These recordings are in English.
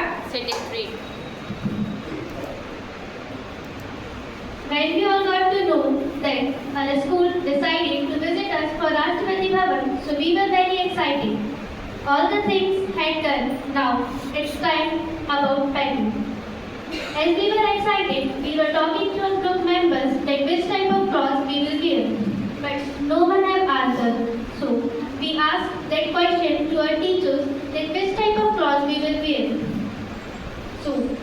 start. Set it free. When we all got to know that our school decided to visit us for Rashtrapati Bhavan, so we were very excited. All the things had done. Now it's time about packing. As we were excited, we were talking to our group members that which type of clothes we will wear. But no one have answered. So we asked that question to our teachers that which type of clothes we will wear. So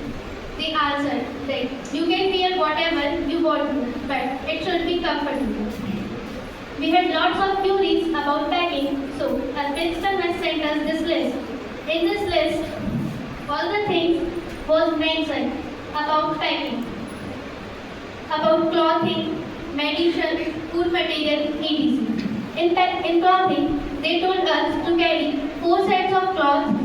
they answered that you can wear whatever you want, but it should be comfortable. We had lots of queries about packing, so our principal has sent us this list. In this list, all the things was mentioned about packing, about clothing, medicine, food material, etc. In clothing, they told us to carry 4 sets of clothes,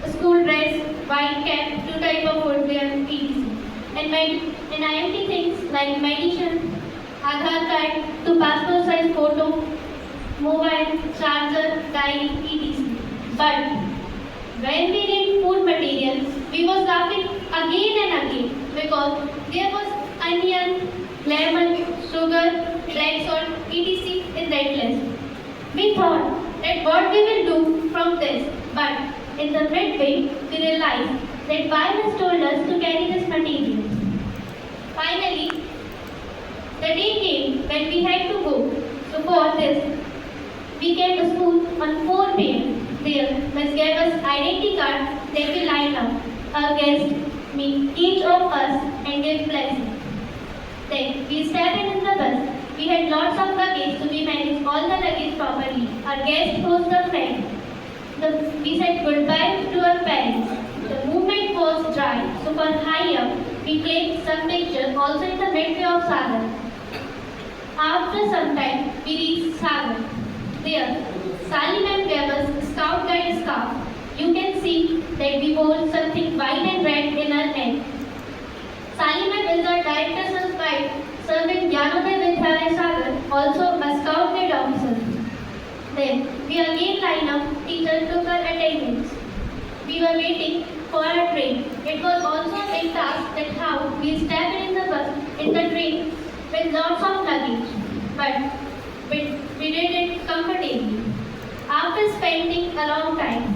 a school dress, white cap, 2 type of footwear, etc. And IMT things like medicine, Aadhaar card, to passport size photo, mobile, charger, diary, etc. But when we read food materials, we was laughing again and again because there was onion, lemon, sugar, black salt, etc. in that list. We thought that what we will do from this, but in the midway we realized that why has told us to carry this material. Finally, the day came when we had to go. So for this, we came to school on 4 p.m. There, Miss gave us identity card that we lined up. Our guests meet each of us and give blessing. Then we stepped in the bus. We had lots of luggage, so we managed all the luggage properly. Our guest was the friend. We said goodbye to our parents. The movement was dry, so for high up, we clicked some pictures also in the midway of Sagar. After some time, we reached Sagar. There, Sally ma'am gave us a scout guide scarf. You can see that we wore something white and red in our neck. Sally ma'am is our director's guide, serving Jnanodaya Vidyalaya Sagar, also a scout guide officer. Then, we again lined up, teacher took our attendance. We were waiting for our train. It was also a task that how we stepped in the bus, in the train with lots of luggage. But we did it comfortably. After spending a long time,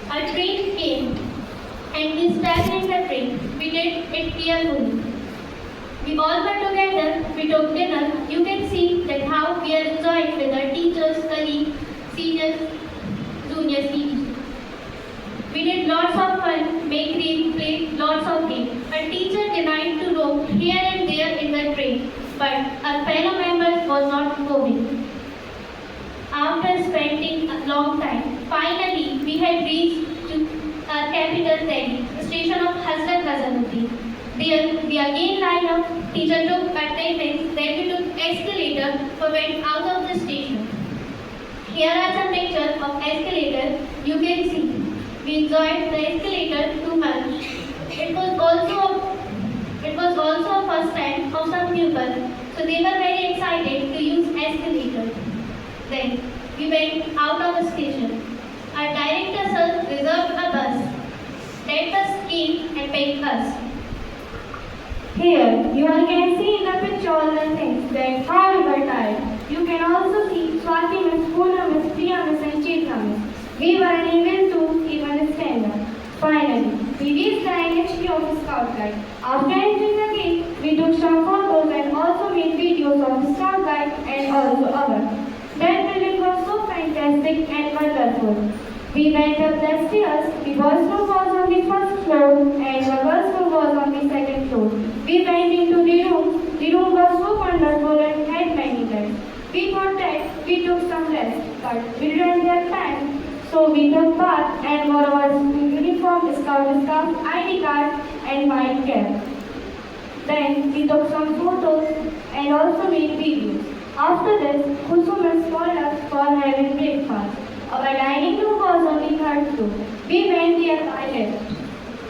our train came and we stepped in the train. We did it carefully. We all were together, we took dinner. You can see that how we are enjoying with our teachers, colleagues, seniors, juniors, etc. We did lots of fun, make games, played lots of games. Our teacher denied to roam here and there in the train, but our fellow members was not going. After spending a long time, finally we had reached to our capital Delhi, the station of Hazrat Nizamuddin. There we again lined up, teacher took attendance, then we took escalator and went out of the station. Here are some pictures of escalator, you can see. We enjoyed the escalator too much. It was also a first time of some pupils, so they were very excited to use escalator. Then we went out of the station. Our director sir reserved a bus. That bus came and picked us. Here, you all can see in the picture all the things that how we were tired. You can also see Swati Miss, Poonam Miss, Priya Miss and Chitra Miss. We were unable to even stand up. Finally, we reached the NHP of the Scout Guide. After entering the gate, we took some photos and also made videos of the Scout Guide and also ours. That building was so fantastic and wonderful. We went up the stairs. The boys' room was on the first floor and the girls' room was on the second floor. We went into the room. The room was so wonderful and had many beds. We thought that we took some rest, but we didn't have time. So we took bath and wore our uniform, scout scarf, ID card and white cap. Then we took some photos and also made videos. After this, Kusum has called us for having breakfast. Our dining room was on the third floor. We went there by lift.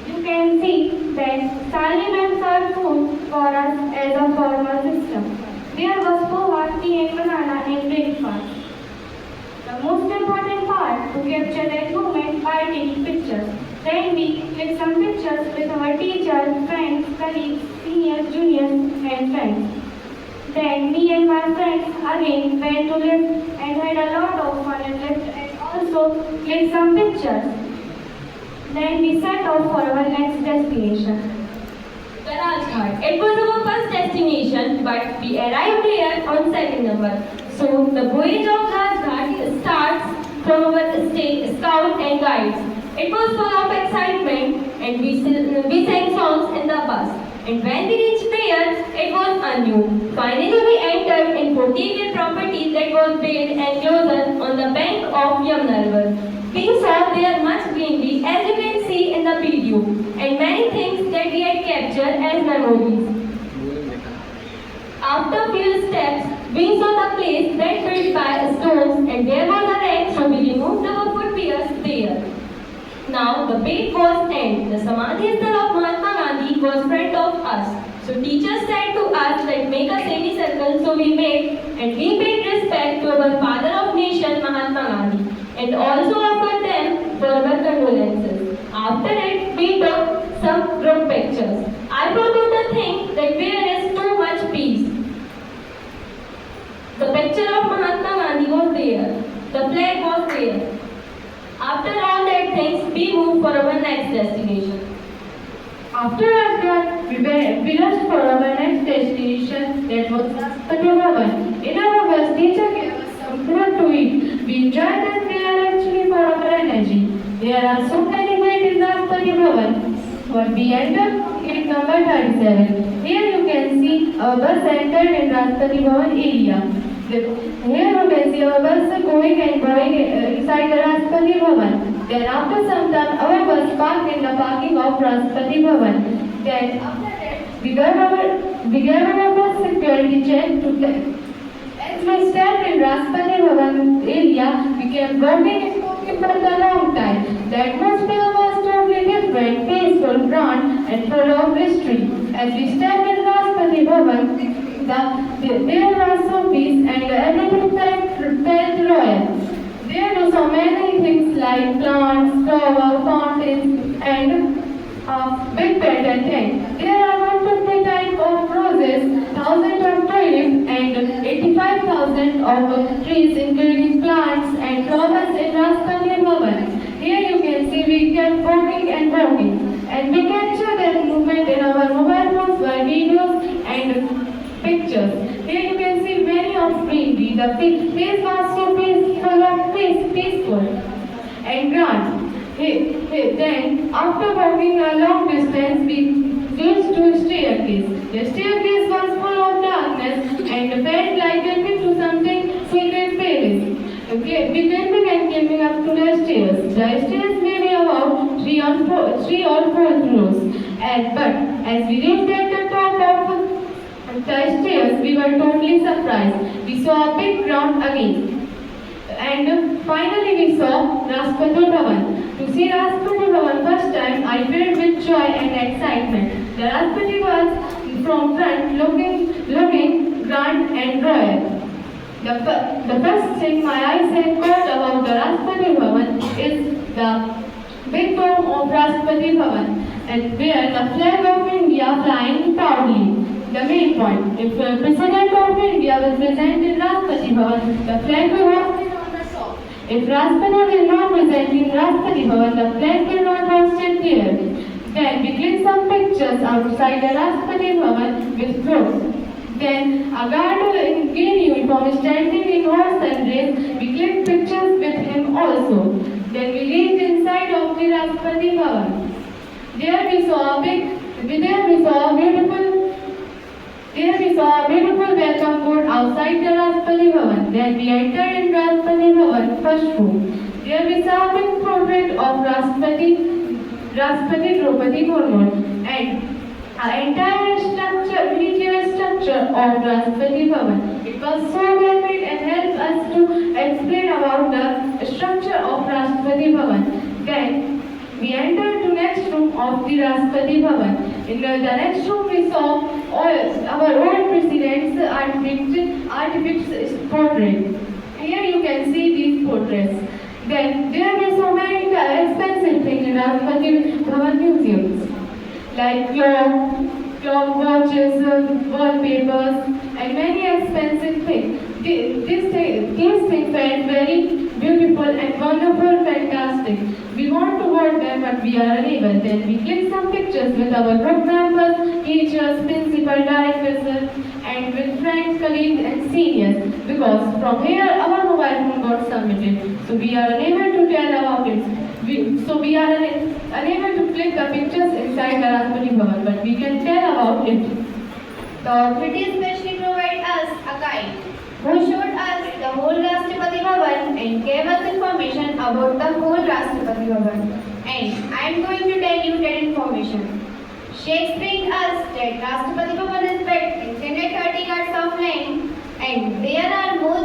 You can see that Sally ma'am served food for us as a formal system. There was poha, tea and banana and breakfast. The most important part to capture that moment by taking pictures. Then we clicked some pictures with our teachers, friends, colleagues, seniors, juniors, and friends. Then me and my friends again went to lift and had a lot of fun in lift and also clicked some pictures. Then we set off for our next destination. The Rajghat. It was our first destination, but we arrived here on second number. So the voyage of Rajghat starts from our scout and guides. It was full of excitement, and we sang songs in the bus. And when we reached there, it was anew. Finally, we entered in 40-acre property that was built and closer on the bank of Yamuna River. We saw there much greenery, as you can see in the video, and many things that we had captured as memories. After few steps, we saw the place that built by stones, and there was a rack, so we removed our footwears there. Now the bait was end. The Samadhi Sthal of Mahatma Gandhi was front of us. So teachers said to us that make a semicircle, so we made, and we paid respect to our father of nation Mahatma Gandhi, and also offered them for our condolences. After it, we took some group pictures. I forgot to think that there is too much peace. The picture of Mahatma Gandhi was there. The flag was there. After all that things, we moved for our next destination. After Rajghat, we rushed for our next destination, that was Rashtrapati Bhavan. In our bus, teacher gave us some food to eat. We enjoyed that we are actually for our energy. There are so many gates in Rashtrapati Bhavan. When we entered gate number 37, here you can see our bus entered in Rashtrapati Bhavan area. Here you can see our bus going inside the Rashtrapati Bhavan. Then after some time, our bus parked in the parking of Rashtrapati Bhavan. Then after that, we gave our bus security check to them. As we stepped in Rashtrapati Bhavan area, we kept walking and talking for a long time. The atmosphere was totally different, peaceful, grand, and full of history. As we stepped in Rashtrapati Bhavan, there was so peace and everything felt royal. There were so many things like plants, flowers, fountains, and big pattern tent. There are 150 types of roses, thousands of tulips, and 85,000 of trees, including plants and flowers in Rashtrapati Bhavan. Here you can see we kept walking and walking, and we capture that movement in our mobile phones by videos and pictures. Here you can see many of greenery. The place was so peaceful and grand. Then, after walking a long distance, we reached to a staircase. The staircase was full of darkness and felt like getting to something secret palace. Okay, we then began climbing up to the stairs. The stairs may be about 3 or 4 floors. But as we reached at the top of the stairs, we were totally surprised. We saw a big ground again. And finally we saw Rashtrapati Bhavan. To see Rashtrapati Bhavan first time, I filled with joy and excitement. The Rashtrapati was from front looking grand and royal. The first thing my eyes had caught about the Rashtrapati Bhavan is the big dome of Rashtrapati Bhavan, and where the flag of India flying proudly. The main point, if the President of India will present in Rashtrapati Bhavan, the flag will hoist on the top. If Rashtrapati will not present in Rashtrapati Bhavan, the flag will not hoist it there. Then we click some pictures outside the Rashtrapati Bhavan with fruits. Then a guard in green uniform standing in horse and race, we click pictures with him also. Then we reached inside of the Rashtrapati Bhavan. There we saw a beautiful welcome board outside the Rashtrapati Bhavan. Then we entered in Rashtrapati Bhavan first room. There we saw a big portrait of Rashtrapati Draupadi Murmu and an entire miniature structure of Rashtrapati Bhavan. It was so well made and helped us to explain about the structure of Rashtrapati Bhavan. Then we entered to next room of the Rashtrapati Bhavan. In the next room we saw our old president's artifacts portrait. Here you can see these portraits. Then there were so many expensive things in Rashtrapati Bhavan Museum. like clock watches, wallpapers, and many expensive things. These things felt very beautiful and wonderful, fantastic. We want to hold them, but we are unable. Then we click some pictures with our group members, teachers, principal, directors, and with friends, colleagues, and seniors. Because from here, our mobile phone got submitted, so we are unable to tell about it. We are unable to click the pictures inside the Rashtrapati Bhavan, but we can tell about it. The authorities specially provide us a guide who showed us the whole Rashtrapati Bhavan and gave us information about the whole Rashtrapati Bhavan. And I am going to tell you that information. She explained us that Rashtrapati Bhavan is built in 130 acres of land and there are more